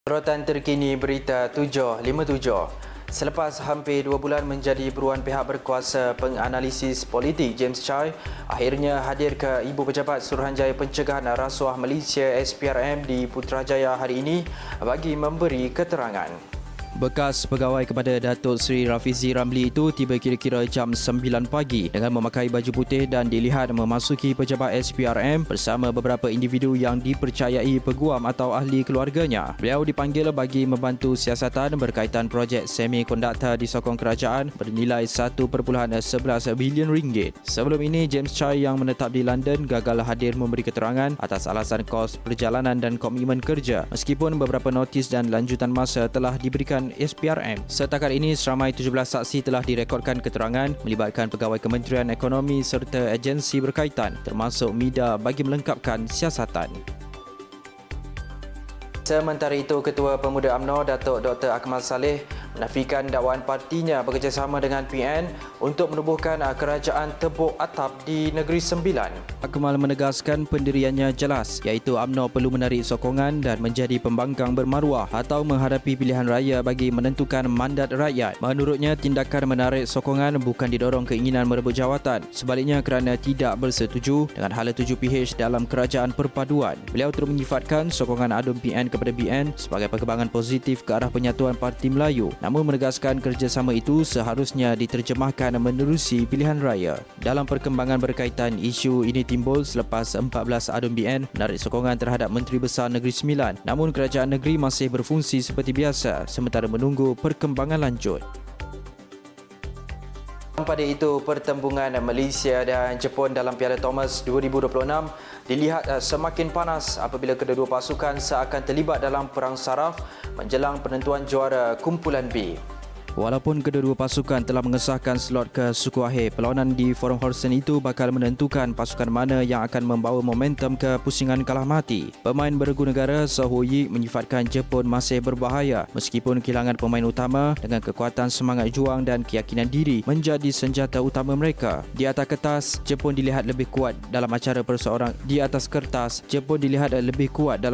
Sorotan terkini Berita 757. Selepas hampir 2 bulan menjadi buruan pihak berkuasa, penganalisis politik James Chai akhirnya hadir ke Ibu Pejabat Suruhanjaya Pencegahan Rasuah Malaysia SPRM di Putrajaya hari ini bagi memberi keterangan. Bekas pegawai kepada Datuk Seri Rafizi Ramli itu tiba kira-kira jam 9 pagi dengan memakai baju putih dan dilihat memasuki pejabat SPRM bersama beberapa individu yang dipercayai peguam atau ahli keluarganya. Beliau dipanggil bagi membantu siasatan berkaitan projek semikonduktor disokong kerajaan bernilai 1.11 bilion ringgit. Sebelum ini, James Chai yang menetap di London gagal hadir memberi keterangan atas alasan kos perjalanan dan komitmen kerja meskipun beberapa notis dan lanjutan masa telah diberikan SPRM. Setakat ini, seramai 17 saksi telah direkodkan keterangan melibatkan pegawai Kementerian Ekonomi serta agensi berkaitan termasuk MIDA bagi melengkapkan siasatan. Sementara itu, Ketua Pemuda UMNO Datuk Dr. Akmal Saleh menafikan dakwaan partinya bekerjasama dengan PN untuk menubuhkan kerajaan tebuk atap di Negeri Sembilan. Akmal menegaskan pendiriannya jelas, iaitu UMNO perlu menarik sokongan dan menjadi pembangkang bermaruah atau menghadapi pilihan raya bagi menentukan mandat rakyat. Menurutnya, tindakan menarik sokongan bukan didorong keinginan merebut jawatan, sebaliknya kerana tidak bersetuju dengan hala 7PH dalam kerajaan perpaduan. Beliau terus menyifatkan sokongan adun PN kepada BN sebagai perkembangan positif ke arah penyatuan Parti Melayu, namun menegaskan kerjasama itu seharusnya diterjemahkan menerusi pilihan raya. Dalam perkembangan berkaitan isu ini timbul selepas 14 adun BN menarik sokongan terhadap Menteri Besar Negeri Sembilan, namun kerajaan negeri masih berfungsi seperti biasa sementara menunggu perkembangan lanjut. Pada itu, pertembungan Malaysia dan Jepun dalam Piala Thomas 2026 dilihat semakin panas apabila kedua-dua pasukan seakan terlibat dalam perang saraf menjelang penentuan juara kumpulan B. Walaupun kedua-dua pasukan telah mengesahkan slot ke suku akhir, perlawanan di Forum Horsens itu bakal menentukan pasukan mana yang akan membawa momentum ke pusingan kalah mati. Pemain beregu negara Seo Yi menyifatkan Jepun masih berbahaya meskipun kehilangan pemain utama dengan kekuatan semangat juang dan keyakinan diri menjadi senjata utama mereka. Di atas kertas, Jepun dilihat lebih kuat dalam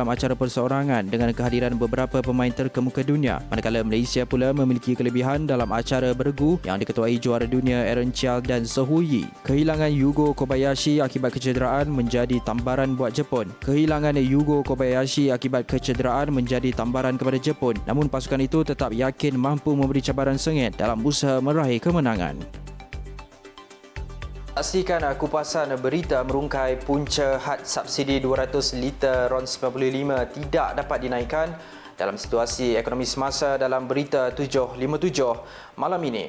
acara perseorangan dengan kehadiran beberapa pemain terkemuka dunia, manakala Malaysia pula memiliki kelebihan dalam acara beregu yang diketuai juara dunia Aaron Chia dan Seo Yi. Kehilangan Yugo Kobayashi akibat kecederaan menjadi tambaran buat Jepun. Kepada Jepun, namun pasukan itu tetap yakin mampu memberi cabaran sengit dalam usaha meraih kemenangan. Saksikan kupasan berita merungkai punca had subsidi 200 liter RON 95 tidak dapat dinaikkan dalam situasi ekonomi semasa dalam Berita 757 malam ini.